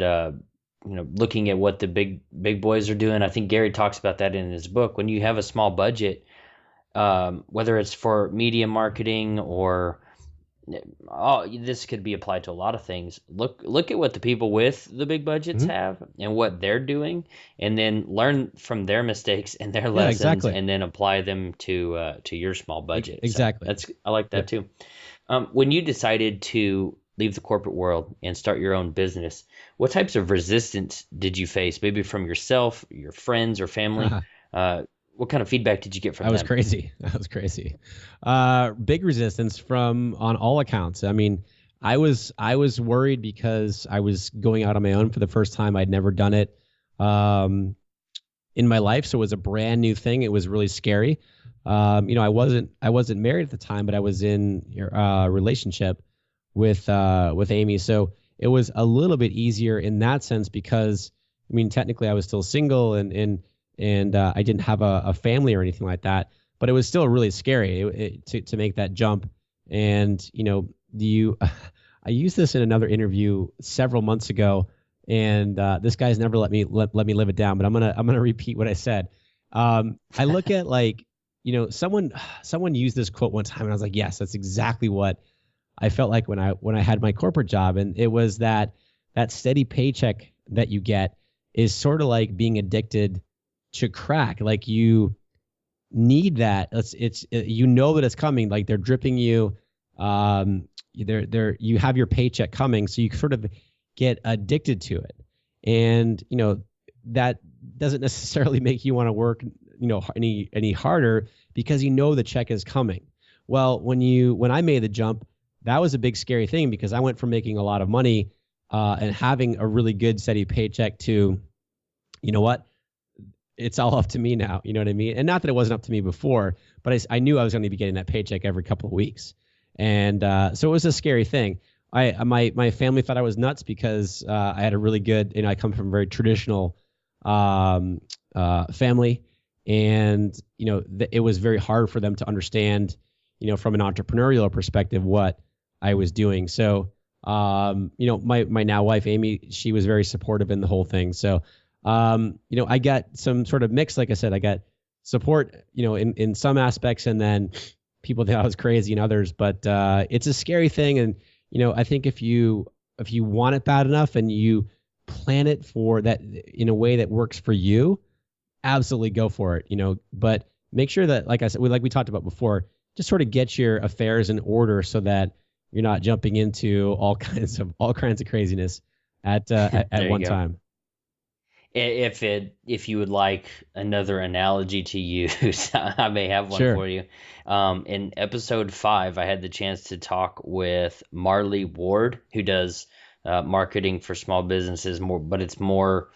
looking at what the big boys are doing. I think Gary talks about that in his book. When you have a small budget, whether it's for media marketing or this could be applied to a lot of things. Look at what the people with the big budgets have and what they're doing, and then learn from their mistakes and their lessons, exactly. and then apply them to your small budget. Exactly. So I like that too. When you decided to leave the corporate world and start your own business, what types of resistance did you face? Maybe from yourself, your friends, or family? What kind of feedback did you get from them? That was crazy. Big resistance on all accounts. I mean, I was worried because I was going out on my own for the first time. I'd never done it in my life, so it was a brand new thing. It was really scary. I wasn't married at the time, but I was in a relationship with Amy, so it was a little bit easier in that sense because, I mean, technically I was still single and I didn't have a family or anything like that, but it was still really scary to make that jump. And I used this in another interview several months ago, and this guy's never let me live it down. But I'm gonna repeat what I said. I look at someone used this quote one time, and I was like, yes, that's exactly what I felt like when I had my corporate job, and it was that steady paycheck that you get is sort of like being addicted to crack. Like, you need that. It's you know that it's coming. Like, they're dripping you. You have your paycheck coming, so you sort of get addicted to it. And that doesn't necessarily make you want to work any harder because the check is coming. Well, when I made the jump, that was a big scary thing because I went from making a lot of money and having a really good steady paycheck to, what? It's all up to me now. You know what I mean? And not that it wasn't up to me before, but I knew I was going to be getting that paycheck every couple of weeks. And so it was a scary thing. My family thought I was nuts because I had a really good, I come from a very traditional family. And, it was very hard for them to understand, from an entrepreneurial perspective, what I was doing. So, my now wife, Amy, she was very supportive in the whole thing. So, I got some sort of mix. Like I said, I got support, in some aspects, and then people thought I was crazy in others. But it's a scary thing, and I think if you want it bad enough and you plan it for that in a way that works for you, absolutely go for it. But make sure that, like I said, like we talked about before, just sort of get your affairs in order so that you're not jumping into all kinds of craziness at one time. If you would like another analogy to use, I may have one for you. In episode 5, I had the chance to talk with Marley Ward, who does marketing for small businesses, but it's more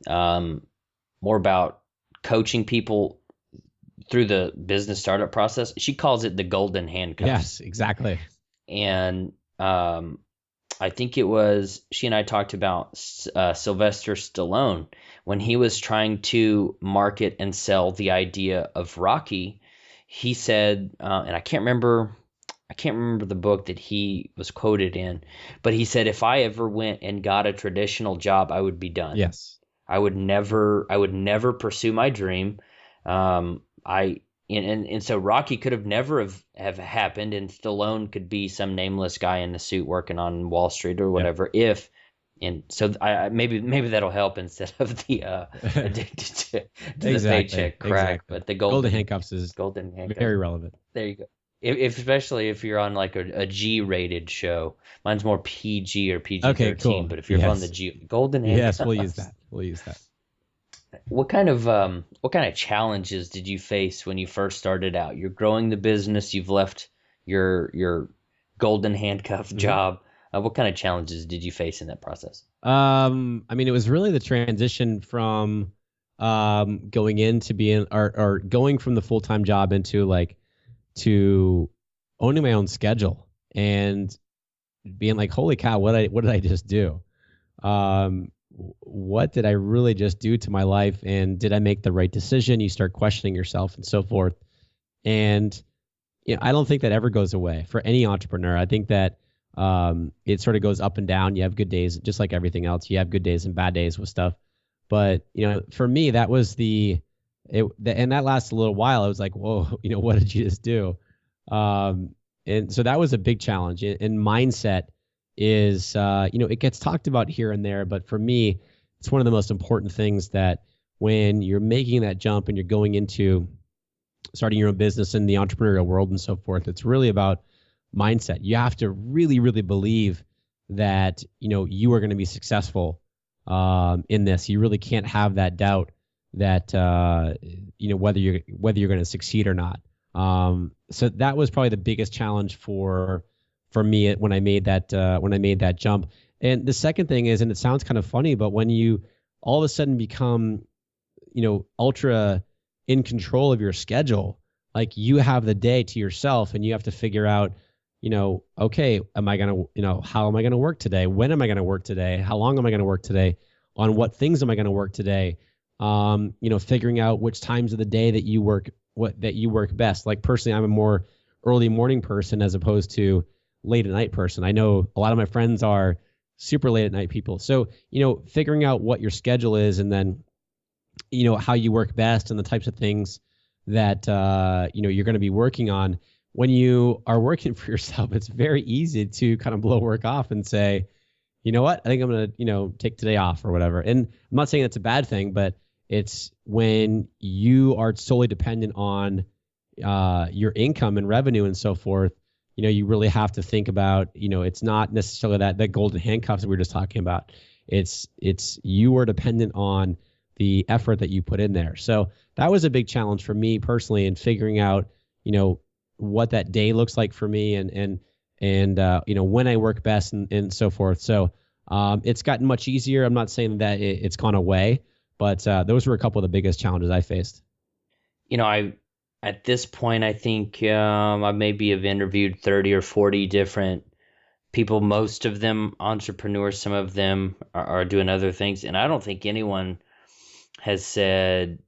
about coaching people through the business startup process. She calls it the golden handcuffs. Yes, exactly. And I think it was she and I talked about Sylvester Stallone when he was trying to market and sell the idea of Rocky. He said, and I can't remember the book that he was quoted in, but he said, if I ever went and got a traditional job, I would be done. I would never pursue my dream. I and so Rocky could have never have happened, and Stallone could be some nameless guy in a suit working on Wall Street or whatever. If and so maybe that'll help instead of the addicted to the paycheck crack, but the golden handcuffs is golden handcuffs. Very relevant. There you go. If especially if you're on like a G-rated show, mine's more PG or PG-13. Okay, cool. But if you're on the golden handcuffs, yes, we'll use that. What kind of challenges did you face when you first started out? You're growing the business. You've left your golden handcuff job. What kind of challenges did you face in that process? I mean, it was really the transition from going into being or going from the full-time job into to owning my own schedule and being like, holy cow, what did I just do? What did I really just do to my life? And did I make the right decision? You start questioning yourself and so forth. And I don't think that ever goes away for any entrepreneur. I think that it sort of goes up and down. You have good days, just like everything else. You have good days and bad days with stuff. But for me, that was and that lasted a little while. I was like, whoa, what did you just do? And so that was a big challenge. And mindset is, it gets talked about here and there, but for me, it's one of the most important things that when you're making that jump and you're going into starting your own business in the entrepreneurial world and so forth, it's really about mindset. You have to really, really believe that, you are going to be successful in this. You really can't have that doubt that whether you're going to succeed or not. So that was probably the biggest challenge for me when I made that jump. And the second thing is, and it sounds kind of funny, but when you all of a sudden become ultra in control of your schedule, like you have the day to yourself and you have to figure out, okay, how am I going to work today? When am I going to work today? How long am I going to work today? On what things am I going to work today? Figuring out which times of the day that you work best. Like personally, I'm a more early morning person as opposed to late at night person. I know a lot of my friends are super late at night people. So, figuring out what your schedule is and then, how you work best and the types of things that, you're going to be working on. When you are working for yourself, it's very easy to kind of blow work off and say, you know what, I think I'm going to, take today off or whatever. And I'm not saying that's a bad thing, but it's when you are solely dependent on your income and revenue and so forth, you really have to think about, it's not necessarily that golden handcuffs that we were just talking about. It's you are dependent on the effort that you put in there. So that was a big challenge for me personally in figuring out, what that day looks like for me and when I work best and so forth. So it's gotten much easier. I'm not saying that it's gone away, but those were a couple of the biggest challenges I faced. At this point, I think I maybe have interviewed 30 or 40 different people, most of them entrepreneurs, some of them are doing other things. And I don't think anyone has said,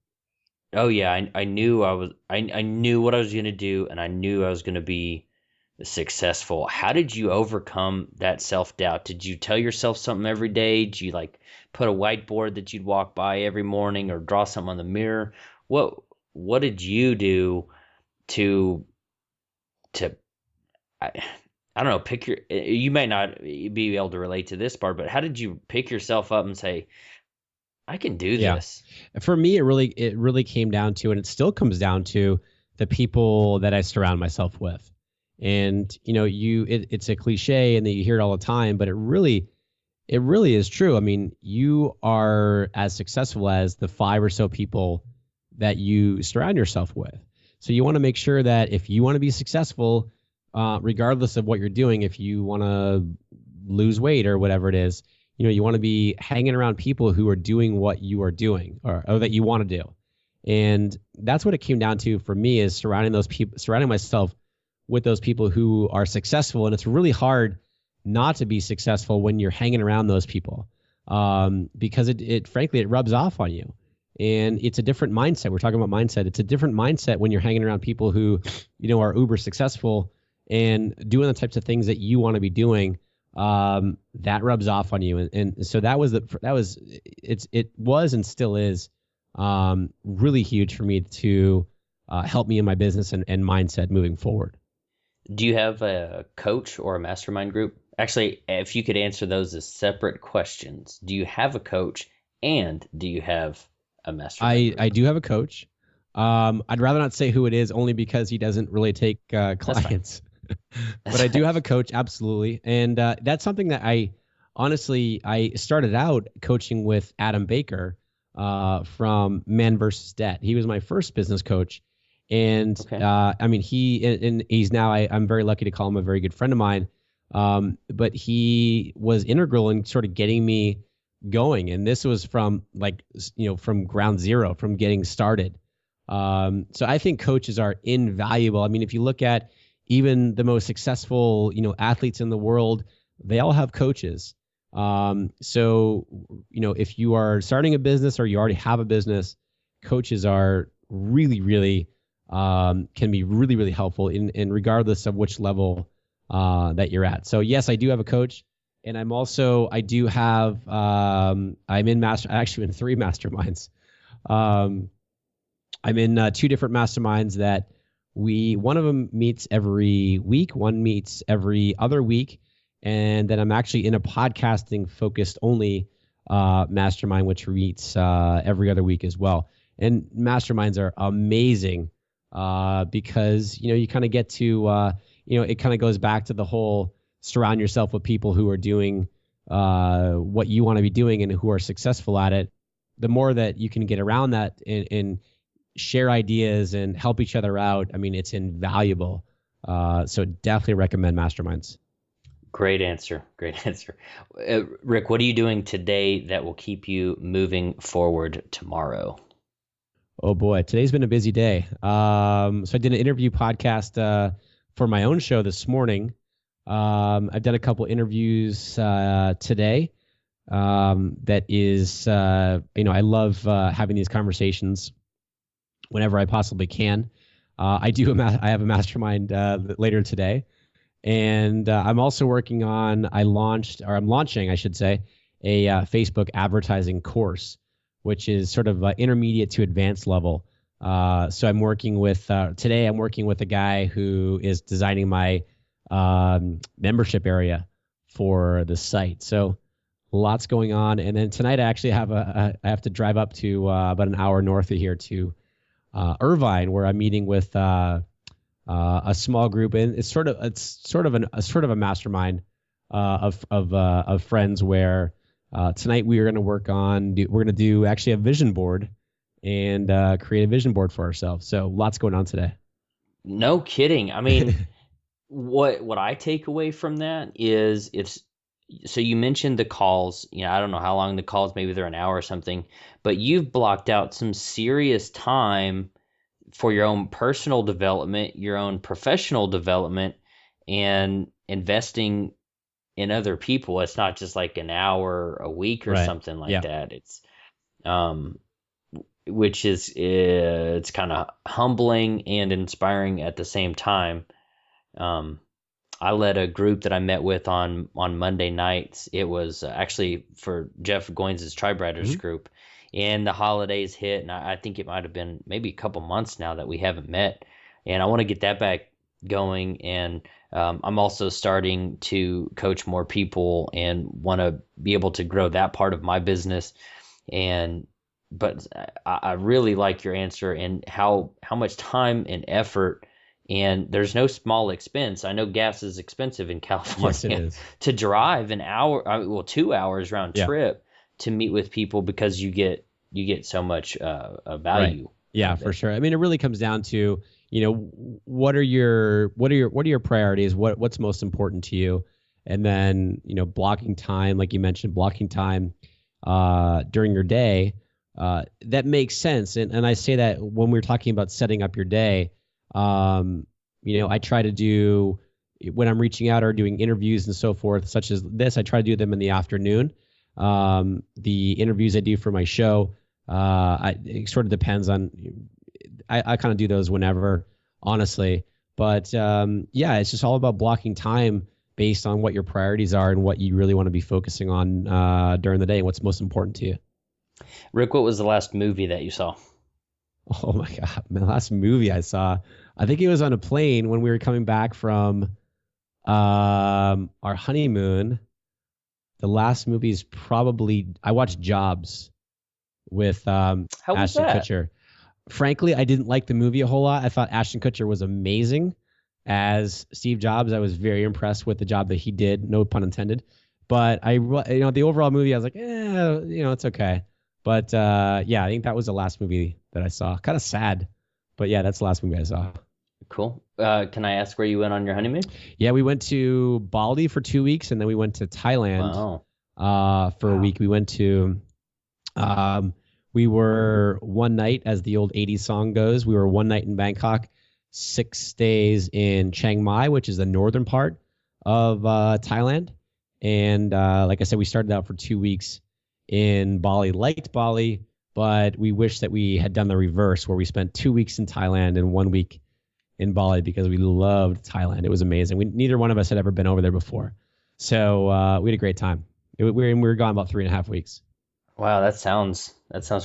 oh yeah, I knew I knew what I was going to do and I knew I was going to be successful. How did you overcome that self-doubt? Did you tell yourself something every day? Did you put a whiteboard that you'd walk by every morning or draw something on the mirror? What did you do to I don't know, you may not be able to relate to this part, but how did you pick yourself up and say, I can do this? For me, it really came down to, and it still comes down to, the people that I surround myself with. And, it's a cliche and that you hear it all the time, but it really is true. I mean, you are as successful as the 5 or so people that you surround yourself with. So you want to make sure that if you want to be successful, regardless of what you're doing, if you want to lose weight or whatever it is, you want to be hanging around people who are doing what you are doing or that you want to do. And that's what it came down to for me, is surrounding myself with those people who are successful. And it's really hard not to be successful when you're hanging around those people, because it frankly, it rubs off on you. And it's a different mindset. We're talking about mindset. It's a different mindset when you're hanging around people who, are uber successful and doing the types of things that you want to be doing. That rubs off on you. And so it was and still is really huge for me to help me in my business and mindset moving forward. Do you have a coach or a mastermind group? Actually, if you could answer those as separate questions, do you have a coach and do you have a mastermind group? I do have a coach. I'd rather not say who it is, only because he doesn't really take clients. But I do have a coach, absolutely, and that's something that I started out coaching with Adam Baker from Men versus Debt. He was my first business coach, and I mean he's now I'm very lucky to call him a very good friend of mine. But he was integral in sort of getting me going, and this was from from ground zero, from getting started. So I think coaches are invaluable. I mean, if you look at even the most successful, athletes in the world, they all have coaches. So, if you are starting a business or you already have a business, coaches are really, really, can be really, really helpful in regardless of which level, that you're at. So yes, I do have a coach, and I'm in 3 masterminds. I'm in 2 different masterminds that one of them meets every week, one meets every other week. And then I'm actually in a podcasting focused only mastermind, which meets every other week as well. And masterminds are amazing because, you kind of get to, it kind of goes back to the whole surround yourself with people who are doing what you want to be doing and who are successful at it. The more that you can get around that and share ideas and help each other out, I mean, it's invaluable. So definitely recommend masterminds. Great answer. Great answer. Rick, what are you doing today that will keep you moving forward tomorrow? Oh boy, today's been a busy day. So I did an interview podcast for my own show this morning. I've done a couple interviews today. That is, I love having these conversations whenever I possibly can. I have a mastermind later today. And I'm also I'm launching, I should say, a Facebook advertising course, which is sort of intermediate to advanced level. So I'm working with, today I'm working with a guy who is designing my membership area for the site. So lots going on. And then tonight I actually I have to drive up to about an hour north of here to Irvine, where I'm meeting with a small group, and it's sort of a mastermind of friends where tonight we're going to do actually a vision board and create a vision board for ourselves. So lots going on today. No kidding. I mean, what I take away from that is so you mentioned the calls. I don't know how long the calls, maybe they're an hour or something, but you've blocked out some serious time for your own personal development, your own professional development, and investing in other people. It's not just like an hour a week or something like that. It's, which is, it's kind of humbling and inspiring at the same time. I led a group that I met with on Monday nights. It was actually for Jeff Goins' Tribe Riders group. And the holidays hit, and I think it might have been maybe a couple months now that we haven't met. And I want to get that back going. And I'm also starting to coach more people and want to be able to grow that part of my business. But I really like your answer and how much time and effort. And there's no small expense. I know gas is expensive in California. Yes, it is. To drive an hour, 2 hours round trip to meet with people, because you get so much value. Right. Yeah, for sure. I mean, it really comes down to, what are your priorities? What's most important to you? And then, blocking time, like you mentioned, blocking time during your day, that makes sense. And I say that when we're talking about setting up your day, I try to do, when I'm reaching out or doing interviews and so forth, such as this, I try to do them in the afternoon. The interviews I do for my show, it sort of depends on, I kind of do those whenever, honestly, but, it's just all about blocking time based on what your priorities are and what you really want to be focusing on, during the day and what's most important to you. Rick, what was the last movie that you saw? Oh my God. My last movie I saw, I think it was on a plane when we were coming back from our honeymoon. The last movie is probably, I watched Jobs with How was Ashton that? Kutcher. Frankly, I didn't like the movie a whole lot. I thought Ashton Kutcher was amazing as Steve Jobs. I was very impressed with the job that he did, no pun intended. But the overall movie, I was like, it's okay. But yeah, I think that was the last movie that I saw. Kind of sad, but yeah, that's the last movie I saw. Cool. Can I ask where you went on your honeymoon? Yeah, we went to Bali for 2 weeks, and then we went to Thailand for a week. We went to, we were one night, as the old 80s song goes, we were one night in Bangkok, 6 days in Chiang Mai, which is the northern part of Thailand. And like I said, we started out for 2 weeks in Bali. Liked Bali, but we wish that we had done the reverse, where we spent 2 weeks in Thailand and 1 week in Bali, because we loved Thailand. It was amazing. Neither one of us had ever been over there before. So we had a great time. We were gone about 3.5 weeks. Wow, that sounds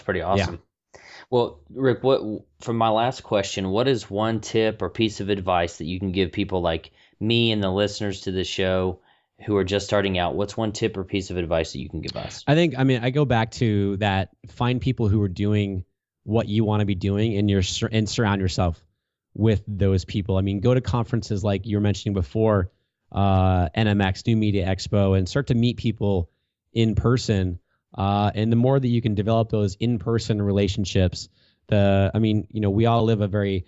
pretty awesome. Yeah. Well, Rick, for my last question, what is one tip or piece of advice that you can give people like me and the listeners to the show who are just starting out? What's one tip or piece of advice that you can give us? I go back to that. Find people who are doing what you want to be doing, and surround yourself with those people. I mean, go to conferences like you were mentioning before, NMX, New Media Expo, and start to meet people in person. And the more that you can develop those in-person relationships, we all live a very,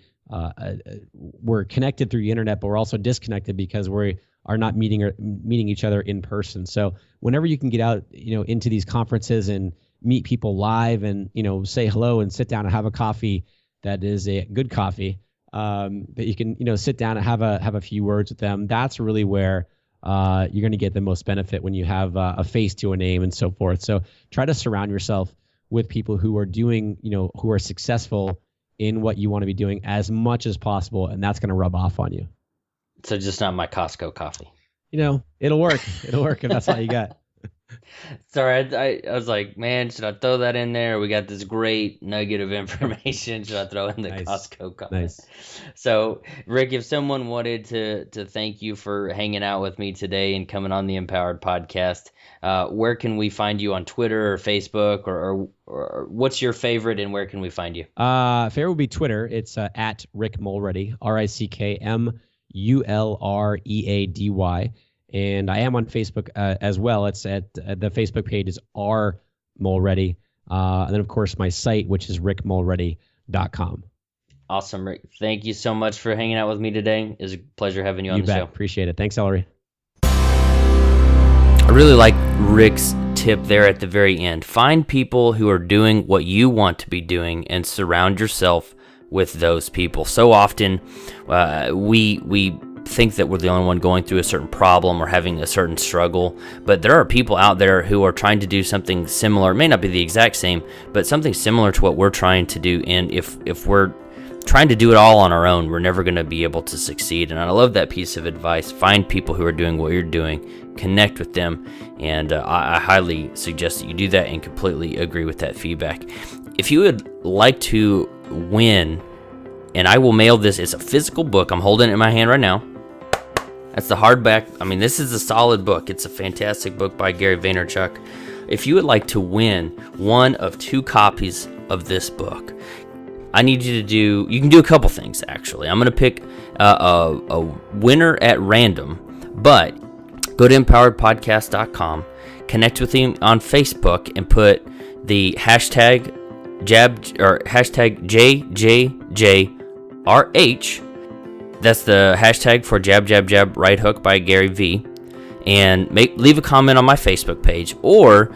we're connected through the internet, but we're also disconnected because we are not meeting each other in person. So whenever you can get out, into these conferences and meet people live and, say hello and sit down and have a coffee that is a good coffee, that you can, sit down and have a few words with them. That's really where you're going to get the most benefit, when you have a face to a name and so forth. So try to surround yourself with people who are doing, who are successful in what you want to be doing as much as possible, and that's going to rub off on you. So just not my Costco coffee. It'll work. It'll work if that's all you got. Sorry, I was like, man, should I throw that in there? We got this great nugget of information. Should I throw in the Costco comment? Nice. So, Rick, if someone wanted to thank you for hanging out with me today and coming on the Empowered Podcast, where can we find you on Twitter or Facebook, or what's your favorite, and where can we find you? Favorite would be Twitter. It's at Rick Mulready, RickMulready. And I am on Facebook as well. It's at the Facebook page is R Mulready. And then, of course, my site, which is rickmulready.com. Awesome, Rick. Thank you so much for hanging out with me today. It was a pleasure having you on the show. Appreciate it. Thanks, Ellery. I really like Rick's tip there at the very end. Find people who are doing what you want to be doing and surround yourself with those people. So often we think that we're the only one going through a certain problem or having a certain struggle, but there are people out there who are trying to do something similar. It may not be the exact same, but something similar to what we're trying to do. And if we're trying to do it all on our own, we're never going to be able to succeed. And I love that piece of advice. Find people who are doing what you're doing, connect with them, and I highly suggest that you do that, and completely agree with that feedback. If you would like to win, and I will mail this, it's a physical book. I'm holding it in my hand right now. That's the hardback. I mean, this is a solid book. It's a fantastic book by Gary Vaynerchuk. If you would like to win one of 2 copies of this book, I need you can do a couple things, actually. I'm going to pick a winner at random, but go to empoweredpodcast.com, connect with him on Facebook, and put the hashtag JJJRH. That's the hashtag for Jab Jab Jab Right Hook by Gary V. And leave a comment on my Facebook page, or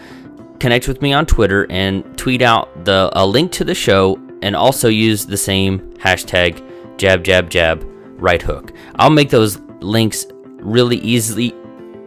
connect with me on Twitter and tweet out a link to the show, and also use the same hashtag Jab Jab Jab Right Hook. I'll make those links really easy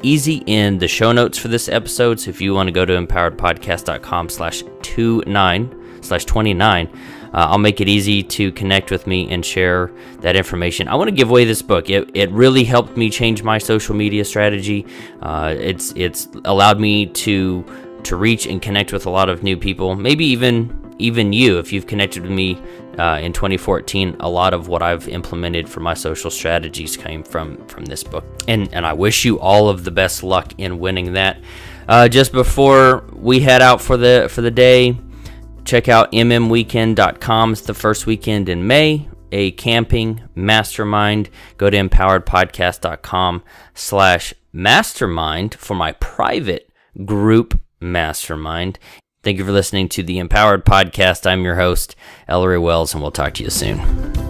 in the show notes for this episode. So if you want to go to empoweredpodcast.com/29, I'll make it easy to connect with me and share that information. I want to give away this book. It really helped me change my social media strategy. It's allowed me to reach and connect with a lot of new people. Maybe even you, if you've connected with me in 2014, a lot of what I've implemented for my social strategies came from this book. And I wish you all of the best luck in winning that. Just before we head out for the day, check out mmweekend.com. It's the first weekend in May, a camping mastermind. Go to empoweredpodcast.com/mastermind for my private group mastermind. Thank you for listening to the Empowered Podcast. I'm your host, Ellery Wells, and we'll talk to you soon.